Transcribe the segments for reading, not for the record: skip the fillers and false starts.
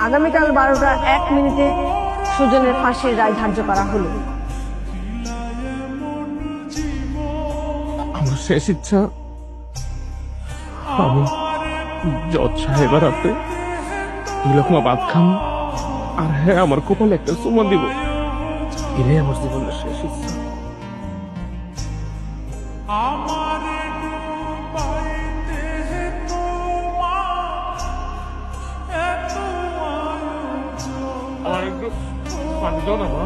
আগামীকাল 12টা 1 মিনিটে সুজনের ফাঁসির রায় ধার্য করা হলো। আমার শেষ ইচ্ছা আমি জজ সাহেবের হাতে 2 লাখমা ভাত খাম আর হ্যাঁ আমার কপালে একটা চুমা দিব। এটাই আমার জীবনের শেষ ইচ্ছা। আমার একটু পানি দাও না মা।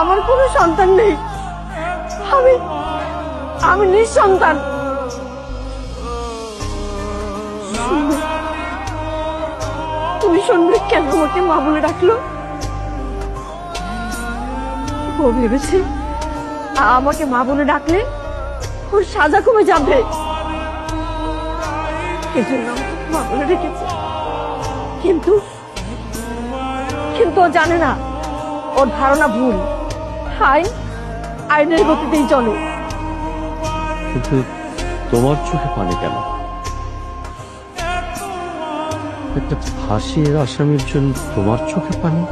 আমার কোনো সন্তান নেই, আমি আমি নিঃসন্তান। তুমি শুনবে কেন আমাকে মা বলে ডাকলো? ও ভেবেছে আমাকে মা বলে ডাকলে ওর সাজা কমে যাবে, এজন্য আমাকে মা বলে ডেকেছে। কিন্তু কিন্তু ও জানে না, ওর ধারণা ভুল। আইনের গতিতেই চলে। কিন্তু তোমার চোখে পানি কেন? একটা ফাঁসির আসামির জন্য তোমার চোখে পানি?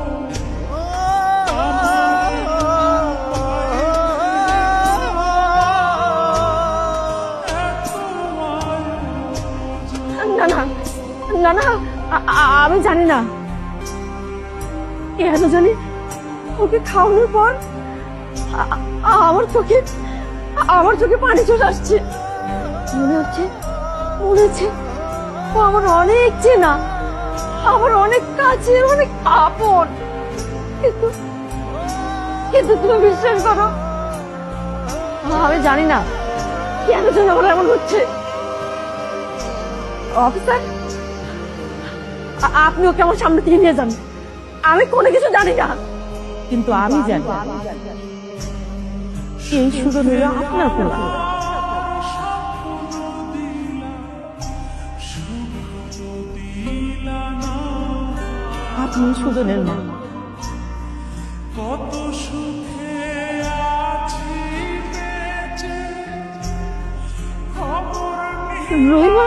না না না না, আমি জানি না কেন জানি ওকে খাওয়ানোর পর আমার চোখে পানি চলে আসছে। মনে হচ্ছে ও আমার অনেক চেনা, আমার অনেক কাছের, অনেক আপন। কিন্তু কিন্তু তুমি বিশ্বাস করো, আমি জানি না কেন যেন আমার এমন হচ্ছে। অফিসার, আপনি ওকে আমার সামনে থেকে নিয়ে যান। আমি কোনো কিছু জানি না, কিন্তু আমি জানি এই সুযোগ হলো আপনার পোলা। আপনি সুজনের মা। রহিমা,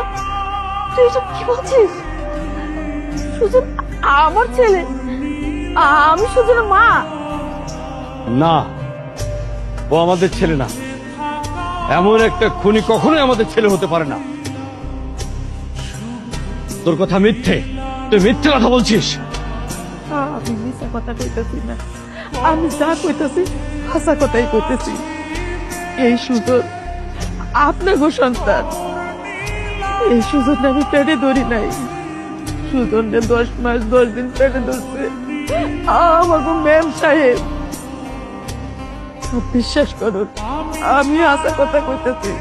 তুই এসব কি বলছিস? সুজন আমার ছেলে, আমি সুজনের মা। না, ও আমাদের ছেলে না। এমন একটা খুনি কখনোই আমাদের ছেলে হতে পারে না। তোর কথা মিথ্যে, তুই মিথ্যে কথা বলছিস। আমি মিথ্যা কথা কইতেছি না, আমি যা কইতেছি হাসা কথাই কইতেছি। এই সুজন আপনার সন্তান। এই সুজন আমি পেটে ধরি নাই, সুজনকে 10 মাস 10 দিন পেটে ধরছে আমার ম্যাম সাহেব। বিশ্বাস করুন, আমি হাসা কথা কইতেছি।